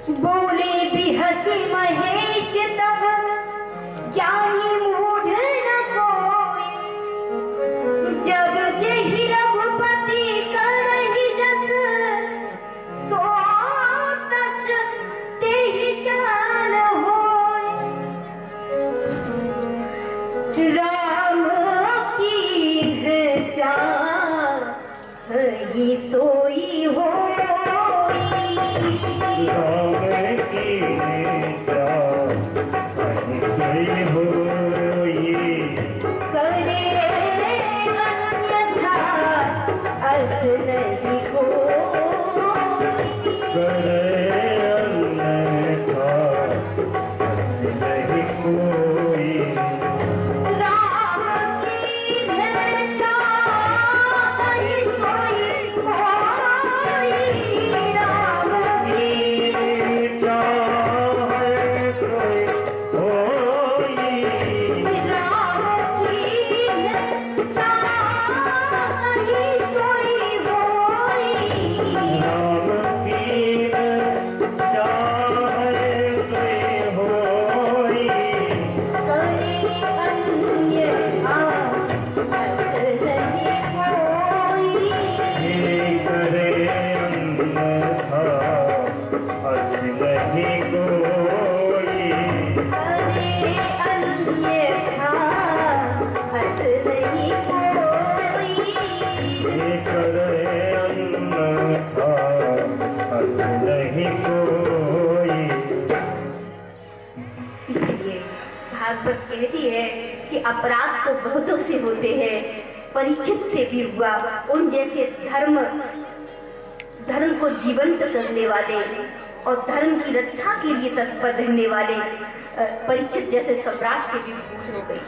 बोले भी हंसी महेश तब ज्ञानी मूढ़ न कोई, जब जेहि रघुपति करहि जस सो तस तेहि जान होय। राम की चाहि सोई होय। करे अन्यथा अस नहीं कोई। राम की चाहि सोई होय। राम की भागवत कहती है कि अपराध तो बहुतों से होते हैं, परीक्षित से भी हुआ। उन जैसे धर्म को जीवंत करने वाले और धर्म की रक्षा के लिए तत्पर रहने वाले परीक्षित जैसे सम्राट से भी भूल हो गई,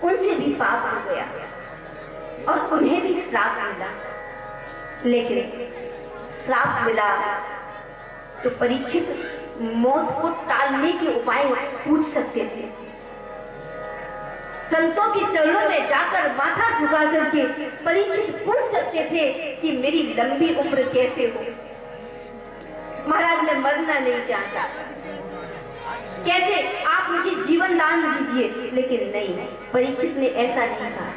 उनसे भी पाप हो गया और उन्हें भी श्राप मिला। लेकिन श्राप मिला तो परीक्षित मौत को टालने के उपाय पूछ सकते थे। संतों के चरणों में जाकर माथा झुका करके परीक्षित पूछ सकते थे कि मेरी लंबी उम्र कैसे हो। महाराज मैं मरना नहीं चाहता, कैसे आप मुझे जीवन दान दीजिए। लेकिन नहीं, परीक्षित ने ऐसा नहीं कहा।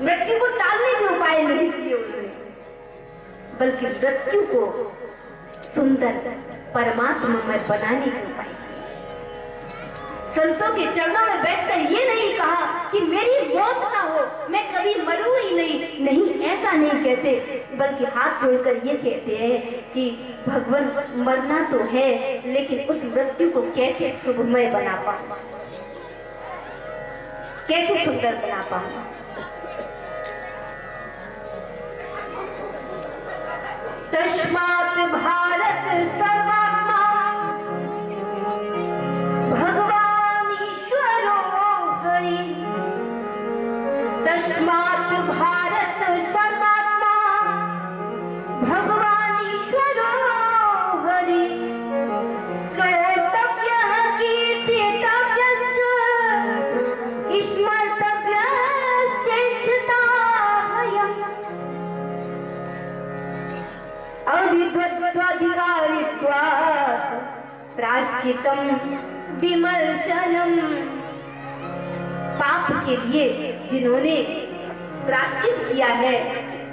मृत्यु को टालने के उपाय नहीं किए उन्होंने, बल्कि मृत्यु को सुंदर परमात्मा में बनाने के उपाय किए। संतों के चरणों में बैठकर ये नहीं कहा कि मेरी मौत ना हो, मैं कभी मरूं ही नहीं, ऐसा नहीं कहते, बल्कि हाथ जोड़कर ये कहते हैं कि भगवान मरना तो है, लेकिन उस मृत्यु को कैसे शुभमय बना पाऊं, कैसे सुंदर बना पाऊं। तस्मात् भारत सर्वात्मा भगवान ईश्वरो हरि। तस्मात् भारत सर्वात्मा भगवान ईश्वरो हरि। श्रोतव्यः कीर्तितव्यश्च स्मर्तव्यश्चेच्छतामयम्। अविद्वद्वधिकारित्वात् प्रायश्चित्तं विमर्शनम्। पाप के लिए जिन्होंने प्रायश्चित किया है,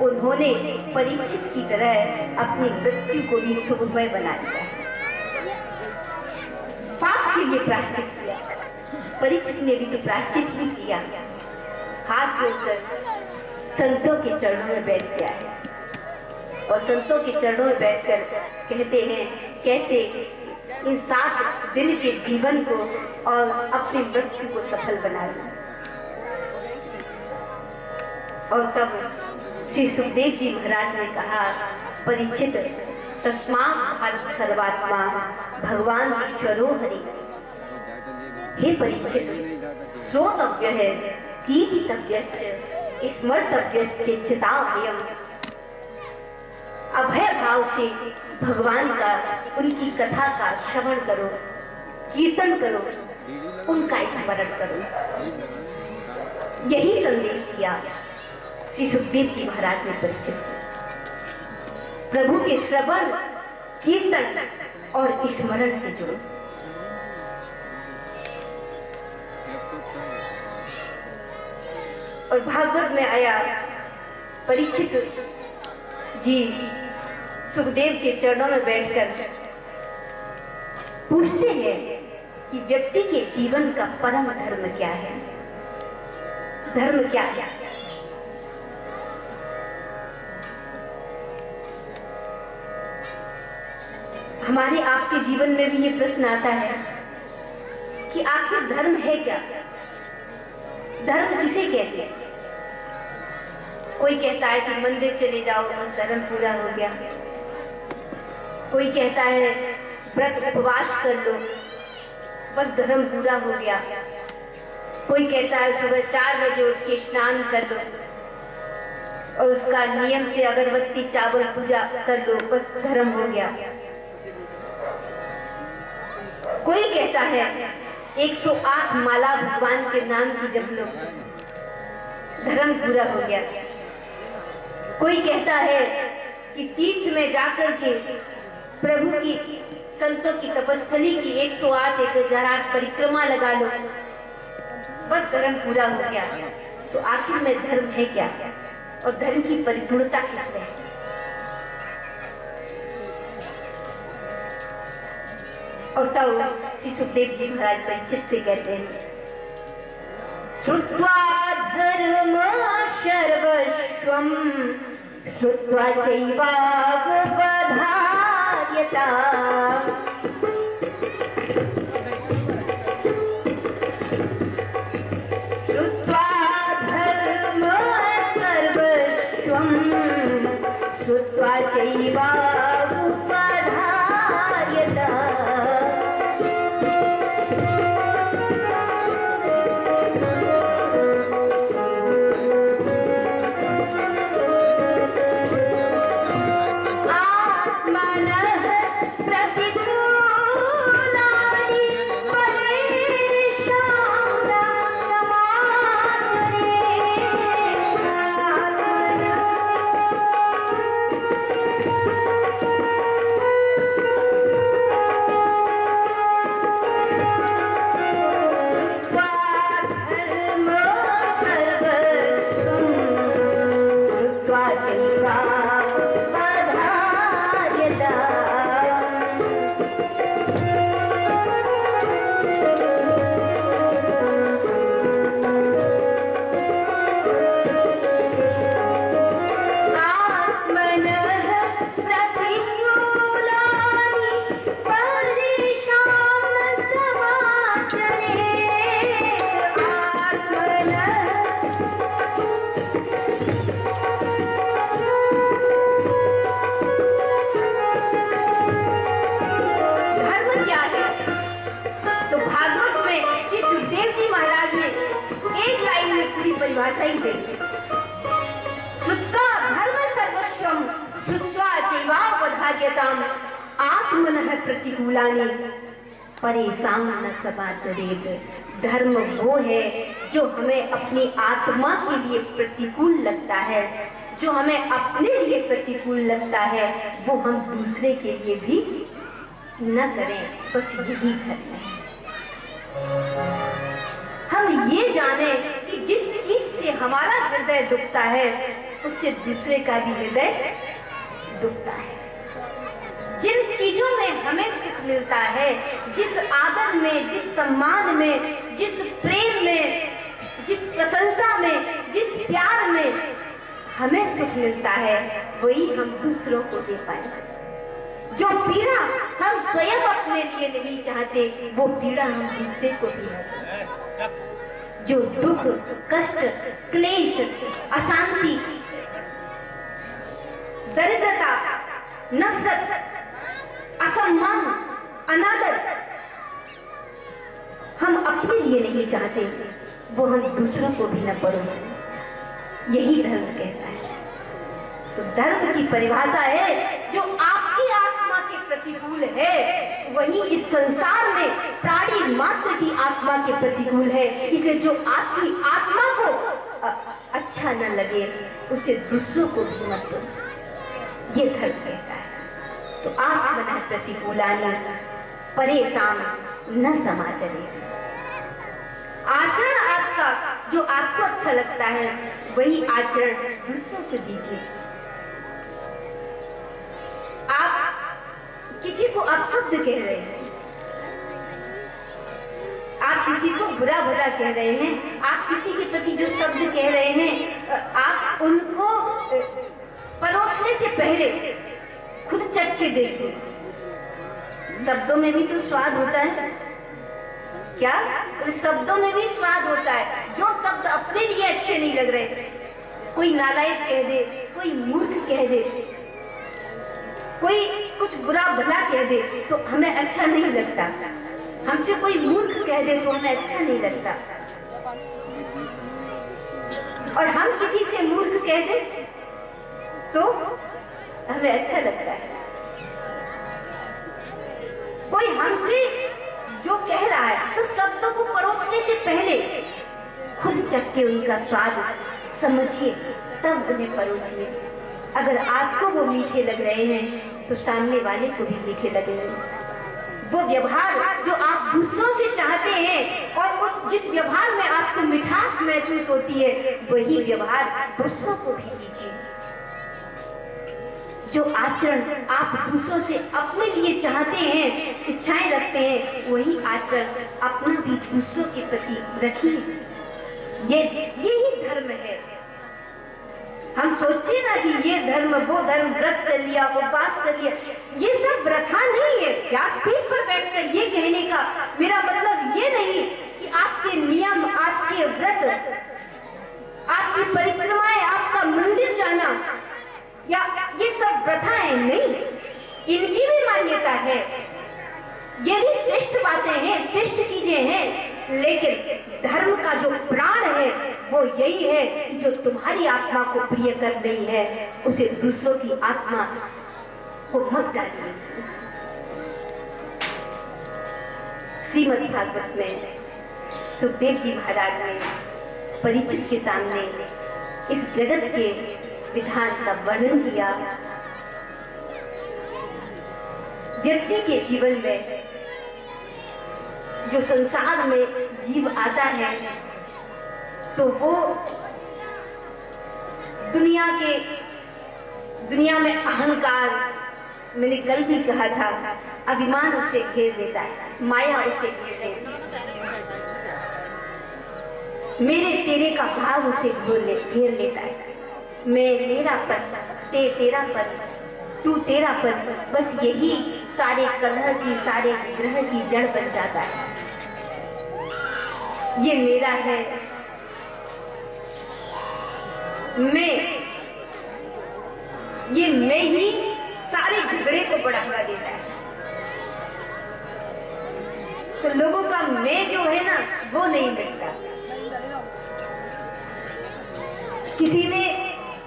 उन्होंने परीक्षित की तरह अपनी मृत्यु को भी शुभमय बना दिया। पाप के लिए प्रायश्चित किया, परीक्षित ने भी तो प्रायश्चित ही किया। हाथ जोड़कर संतों के चरणों में बैठ गया है और संतों के चरणों में बैठकर कहते हैं कैसे इन 7 दिन के जीवन को और अपनी मृत्यु को सफल बना लिया। और तब श्री सुखदेव जी महाराज ने कहा, परीक्षित तस्मात् भारत सर्वात्मा भगवान ईश्वरो हरि। हे परीक्षित, श्रोतव्य है कीर्तितव्यश्च स्मर्तव्यश्चेच्छतामयम्। अभय भाव से भगवान का, उनकी कथा का श्रवण करो, कीर्तन करो, उनका स्मरण करो। यही संदेश दिया श्री सुखदेव जी महाराज ने परीक्षित। प्रभु के श्रवण कीर्तन और स्मरण से जुड़ो। और भागवत में आया, परीक्षित जी सुखदेव के चरणों में बैठकर पूछते हैं कि व्यक्ति के जीवन का परम धर्म क्या है, धर्म क्या है। हमारे आपके जीवन में भी ये प्रश्न आता है कि आखिर धर्म है क्या, धर्म किसे कहते हैं। कोई कहता है कि मंदिर चले जाओ बस धर्म पूरा हो गया, कोई कहता है व्रत उपवास कर लो बस धर्म पूरा हो गया, कोई कहता है सुबह 4 बजे उठ के स्नान कर लो और उसका नियम से अगरबत्ती चावल पूजा कर लो बस धर्म हो गया। कोई कहता है 108 माला भगवान के नाम की जप लो धर्म पूरा हो गया। कोई कहता है कि तीर्थ में जाकर के प्रभु की संतों की तपस्थली की 108 1008 परिक्रमा लगा लो बस धर्म पूरा हो गया। तो आखिर में धर्म है क्या और धर्म की परिपूर्णता किसमें है। और तब श्री सुखदेव जी महाराज परीक्षित से कहते हैं, श्रुत्वा धर्म सर्वस्वम श्रुत्वा चैवावधार्यता। श्रुत्वा धर्म सर्वस्वम श्रुत्वा चैवावधार्यता। आत्मनः प्रतिकूलानि परेशान न समाचरेत। धर्म वो है जो हमें अपनी आत्मा के लिए प्रतिकूल लगता है, जो हमें अपने लिए प्रतिकूल लगता है वो हम दूसरे के लिए भी न करें, बस यही करना है। हम ये जाने कि जिस चीज से हमारा हृदय दुखता है उससे दूसरे का भी हृदय दुखता है। जिन चीजों में हमें सुख मिलता है, जिस आदर में, जिस सम्मान में, जिस प्रेम में, जिस प्रशंसा में, जिस प्यार में हमें सुख मिलता है वही हम दूसरों को दे पाएंगे। जो पीड़ा हम स्वयं अपने लिए नहीं चाहते वो पीड़ा हम दूसरे को भी देते। जो दुख, कष्ट, क्लेश, अशांति, दरिद्रता, नफरत, असम्मान, अनादर हम अपने लिए नहीं चाहते वो हम दूसरों को भी न परोसें। यही धर्म कहता है। तो धर्म की परिभाषा है जो आपकी आत्मा के प्रतिकूल है वही इस संसार में प्राणी मात्र की आत्मा के प्रतिकूल है। इसलिए जो आपकी आत्मा को अच्छा न लगे उसे दूसरों को भी मत दो, ये धर्म कहता है। तो तो आप मन प्रतिकूलानि परेशान न समाचरे। आचरण आपका जो आपको अच्छा लगता है वही आचरण दूसरों को दीजिए। आप किसी को अपशब्द कह रहे हैं, आप किसी को बुरा भला कह रहे हैं, आप किसी के प्रति जो शब्द कह रहे हैं, आप उनको परोसने से पहले खुद चख के देखिए। शब्दों में भी तो स्वाद होता है क्या? उस शब्दों में भी स्वाद होता है। जो शब्द अपने लिए अच्छे नहीं लग रहे, कोई नालायक कह दे, कोई मूर्ख कह दे, कोई कुछ बुरा भला कह दे तो हमें अच्छा नहीं लगता। हमसे कोई मूर्ख कह दे तो हमें अच्छा नहीं लगता, और हम किसी से मूर्ख कह दे तो हमें अच्छा लगता है। कोई हमसे जो कह रहा है तो शब्दों को परोसने से पहले खुद चख के उनका स्वाद समझिए, तब उन्हें परोसिए। अगर आपको वो मीठे लग रहे हैं तो सामने वाले को भी मीठे लगेंगे। वो व्यवहार जो आप दूसरों से चाहते हैं और उस जिस व्यवहार में आपको मिठास महसूस होती है, वही व्यवहार दूसरों को भी कीजिए। जो आचरण आप दूसरों से अपने लिए चाहते हैं, इच्छाएं रखते हैं, वही आचरण अपना भी दूसरों के प्रति रखिए। यही धर्म है। हम सोचते हैं ना कि ये धर्म वो धर्म, व्रत कर लिया, उपवास कर लिया, ये सब व्रथा नहीं है। व्यासपीठ पर बैठकर ये कहने का मेरा मतलब ये नहीं कि आपके नियम, आपके व्रत, आपकी परिक्रमाएं, आपका मंदिर जाना या ये सब प्रथाएं नहीं, इनकी भी मान्यता है। ये भी श्रेष्ठ बातें हैं, श्रेष्ठ चीजें हैं, लेकिन धर्म का जो प्राण है वो यही है कि जो तुम्हारी आत्मा को प्रिय कर रही है उसे दूसरों की आत्मा को मत डालिए। श्रीमद् भागवत में सुखदेव जी महाराज ने परीक्षित के सामने इस जगत के विधान का वर्णन किया। व्यक्ति के जीवन में जो संसार में जीव आता है तो वो दुनिया में अहंकार, मैंने कल भी कहा था, अभिमान उसे घेर लेता है, माया उसे घेर लेती है, मेरे तेरे का भाव उसे घेर लेता है। मैं मेरा पद, तेरा पद, तू तेरा पद, बस यही सारे कलह की, सारे ग्रह की जड़ बन जाता है। ये मेरा है, मैं ही सारे झगड़े को बढ़ावा देता है। तो लोगों का मैं जो है ना वो नहीं मिलता। किसी ने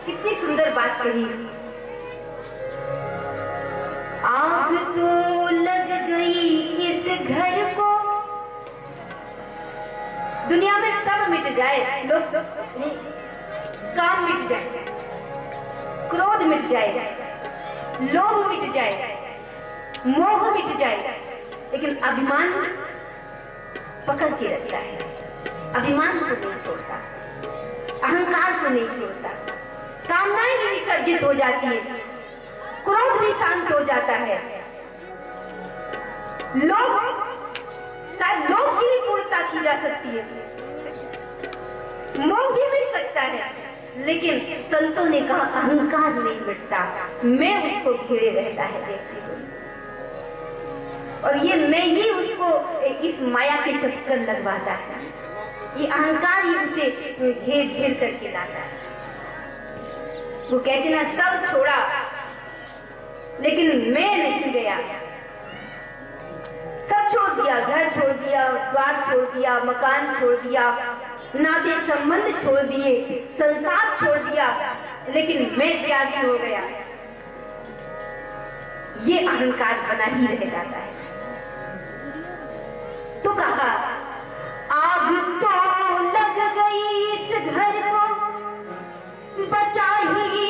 कितनी सुंदर बात कही, आग तो लग गई इस घर को, दुनिया में सब मिट जाए, लोग नहीं, काम मिट जाए, क्रोध मिट जाए, लोभ मिट जाए, मोह मिट जाए, लेकिन अभिमान पकड़ के रखता है। अभिमान को नहीं छोड़ता, अहंकार को नहीं छोड़ता। कामनाएं भी विसर्जित हो जाती है, क्रोध भी शांत हो जाता है, शायद लोभ की भी पूर्णता की जा सकती है, मोह भी मिट सकता है, लेकिन संतों ने कहा अहंकार नहीं मिटता, मैं उसको घेरे रहता है व्यक्ति को, और ये मैं ही उसको इस माया के चक्कर लगवाता है। ये अहंकार ही उसे घेर घेर करके लाता है। वो कहते ना सब छोड़ा लेकिन मैं नहीं गया। सब छोड़ दिया, घर छोड़ दिया, द्वार छोड़ दिया, मकान छोड़ दिया, नाते संबंध छोड़ दिए, संसार छोड़ दिया, लेकिन मैं त्यागी हो गया। ये अहंकार बना ही रह जाता है। तो कहा आग तो लग गई इस घर को, बचा ही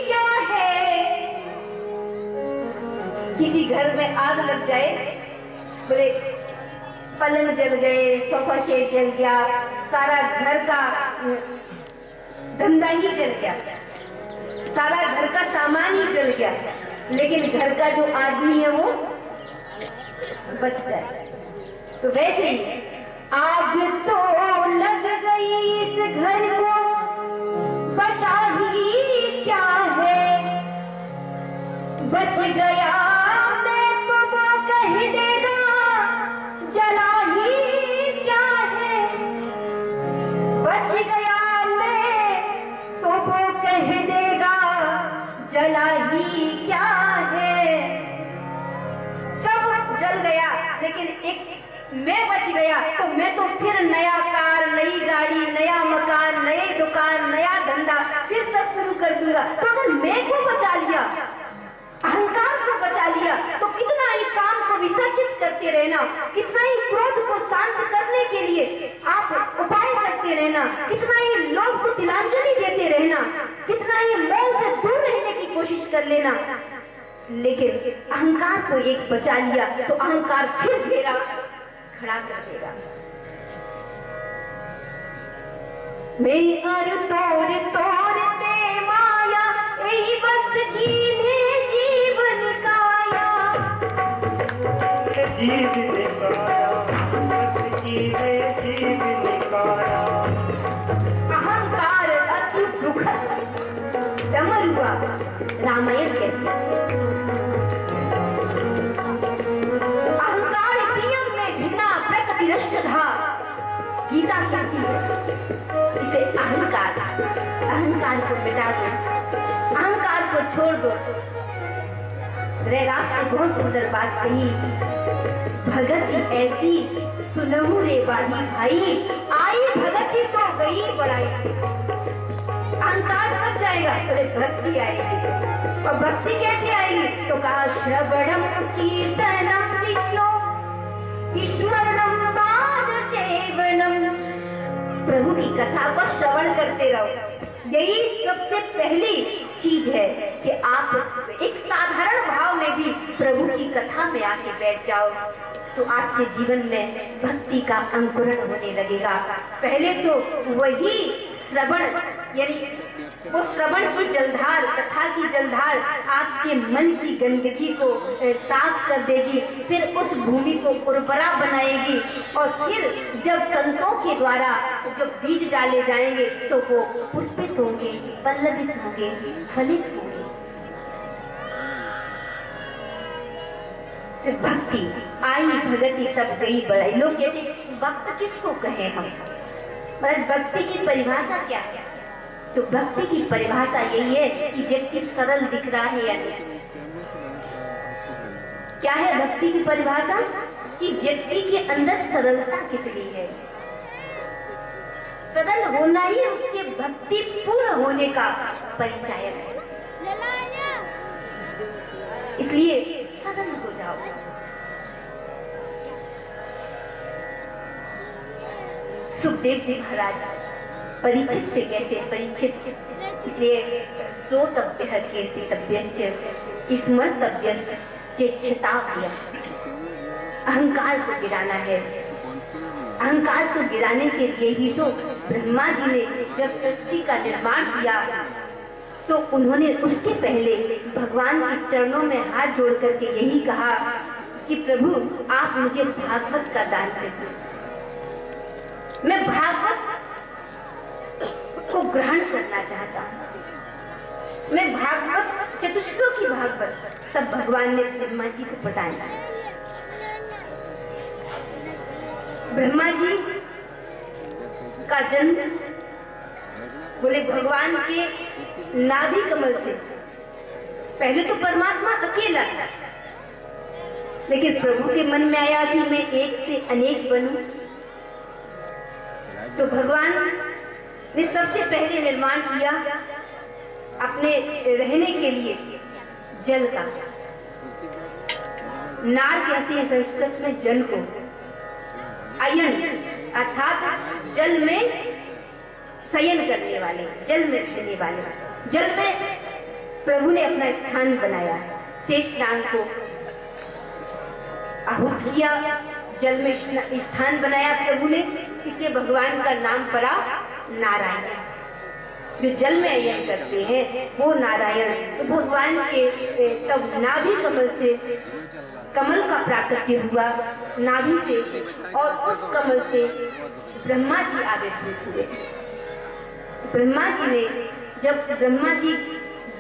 क्या है, किसी घर में आग लग जाए, बोले पलंग जल गए, सोफा सेट जल गया, सारा घर का धंधा ही जल गया, सारा घर का सामान ही जल गया, लेकिन घर का जो आदमी है वो बच जाए। तो वैसे ही आग तो लग गई इस घर को, बचा ही क्या है, बच गया मैं तो वो कह देगा, जला ही क्या है, बच गया मैं तो वो कह देगा, जला ही क्या है। सब जल गया, लेकिन एक मैं बच गया, तो मैं तो फिर नया कार, नई गाड़ी, नया मकान, नई दुकान, नया धंधा फिर सब शुरू कर दूंगा। तो अगर मैं को बचा लिया, अहंकार को बचा लिया, तो कितना ही काम को विसर्जित करते रहना, कितना ही क्रोध को शांत करने के लिए आप उपाय करते रहना, कितना ही लोभ को तिलांजलि देते रहना, कितना ही मोह से दूर रहने की कोशिश कर लेना, लेकिन अहंकार को एक बचा लिया तो अहंकार फिर घेरा खड़ा कर देगा। मैं और तोरते माया, यही बस कीने जीवन काया, जीवन काया, बस कीने जीवन काया। अहंकार अति दुखद डमरुआ रामायण कहती है। गीता कहती है इसे अहंकार, अहंकार को मिटा दो, अहंकार को छोड़ दो। रैदास ने बहुत सुंदर बात कही, भगत ऐसी सुनहु रे बाड़ी भाई, आई भगती तो गई बड़ाई। अहंकार हट जाएगा तो भक्ति आएगी, और भक्ति कैसे आएगी? तो कहा श्रवणम कीर्तनम विष्णु स्मरणम सेवनम, प्रभु की कथा को श्रवण करते रहो। यही सबसे पहली चीज है कि आप एक साधारण भाव में भी प्रभु की कथा में आके बैठ जाओ, तो आपके जीवन में भक्ति का अंकुरण होने लगेगा। पहले तो वही श्रवण, यानी वो श्रवण की जलधार, कथा की जलधार आपके मन की गंदगी को साफ कर देगी, फिर उस भूमि को उर्वरा बनाएगी, और फिर जब संतों के द्वारा जब बीज डाले जाएंगे तो वो पुष्पित होंगे, पल्लवित होंगे, फलित होंगे। भक्ति आई भगति तब गई बड़ाई। लोग कहते भक्त किसको कहें हम, मतलब भक्ति की परिभाषा क्या है? तो भक्ति की परिभाषा यही है कि व्यक्ति सरल दिख रहा है या नहीं। क्या है भक्ति की परिभाषा? कि व्यक्ति के अंदर सरलता कितनी है। सरल होना ही उसके भक्ति पूर्ण होने का परिचय है। इसलिए सरल हो जाओ। सुखदेव जी महाराज परीक्षित से कहते हैं, परीक्षित, इसलिए श्रोतव्यः कीर्तितव्यश्च स्मर्तव्यश्च चेक्षताव्यः। अहंकार को गिराना है। अहंकार को गिराने के लिए ही तो ब्रह्मा जी ने जब सृष्टि का निर्माण किया तो उन्होंने उसके पहले भगवान के चरणों में हाथ जोड़ करके यही कहा कि प्रभु आप मुझे भागवत का दान करिए। मैं भागवत को ग्रहण करना चाहता हूँ। मैं भागवत, चतुश्लोकी भागवत, तब भगवान ने ब्रह्मा जी को बताया। ब्रह्मा जी का जन्म बोले भगवान के नाभि कमल से। पहले तो परमात्मा अकेला था, लेकिन प्रभु के मन में आया कि मैं एक से अनेक बनूं। तो भगवान ने सबसे पहले निर्माण किया अपने रहने के लिए जल का। नार कहते हैं संस्कृत में जल को, अयन अर्थात जल में शयन करने वाले, जल में रहने वाले। जल में प्रभु ने अपना स्थान बनाया। शेषनाग को आहुतिया जल में स्थान बनाया प्रभु ने, इसलिए भगवान का नाम पड़ा नारायण। जो जल में अयन करते हैं वो नारायण। तो भगवान के तब नाभि कमल से कमल का प्राकट्य हुआ, नाभि से, और उस कमल से ब्रह्मा जी आविर्भूत हुए। ब्रह्मा जी ने, जब ब्रह्मा जी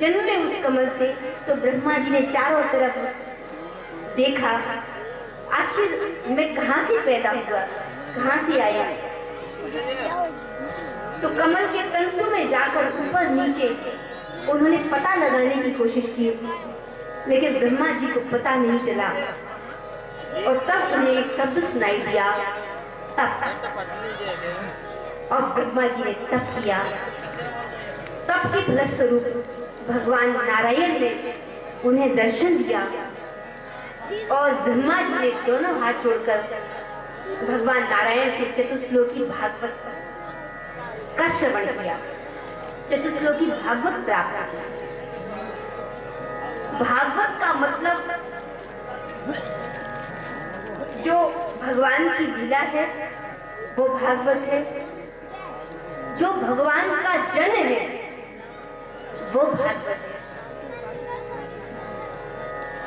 जन्मे उस कमल से, तो ब्रह्मा जी ने चारों तरफ देखा, आखिर मैं कहाँ से पैदा हुआ, कहाँ से आया। तो कमल के तंतु में जाकर ऊपर नीचे उन्होंने पता लगाने की कोशिश की, लेकिन ब्रह्मा जी को पता नहीं चला। और तब उन्हें एक शब्द सुनाई दिया, तप। और ब्रह्मा जी ने तप किया। तप के फलस्वरूप भगवान नारायण ने उन्हें दर्शन दिया, और ब्रह्मा जी ने दोनों हाथ जोड़कर भगवान नारायण से चतुश्लोकी भागवत का श्रवण किया, चतुश्लोकी भागवत प्राप्त किया। भागवत का मतलब जो भगवान की लीला है वो भागवत है, जो भगवान का जन है वो भागवत है,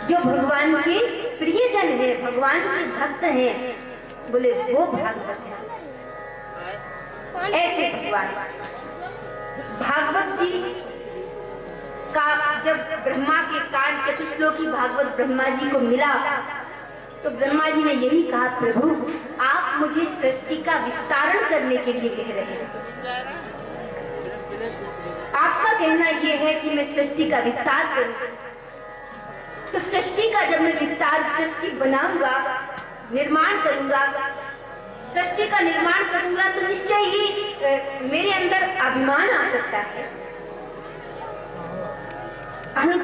जो भगवान के प्रियजन है, भगवान के भक्त हैं, बोले वो भागवत है। ऐसे भगवान भागवत जी का जब ब्रह्मा के कान चतुश्लोकी भागवत ब्रह्मा जी को मिला, तो ब्रह्मा जी ने यही कहा, प्रभु आप मुझे सृष्टि का विस्तारण करने के लिए कह रहे हैं। आपका कहना यह है कि मैं सृष्टि का विस्तार करूं, तो सृष्टि का जब मैं विस्तार, सृष्टि बनाऊंगा, निर्माण करूंगा, सृष्टि का निर्माण करूंगा, तो निश्चय ही मेरे अंदर अभिमान आ सकता है,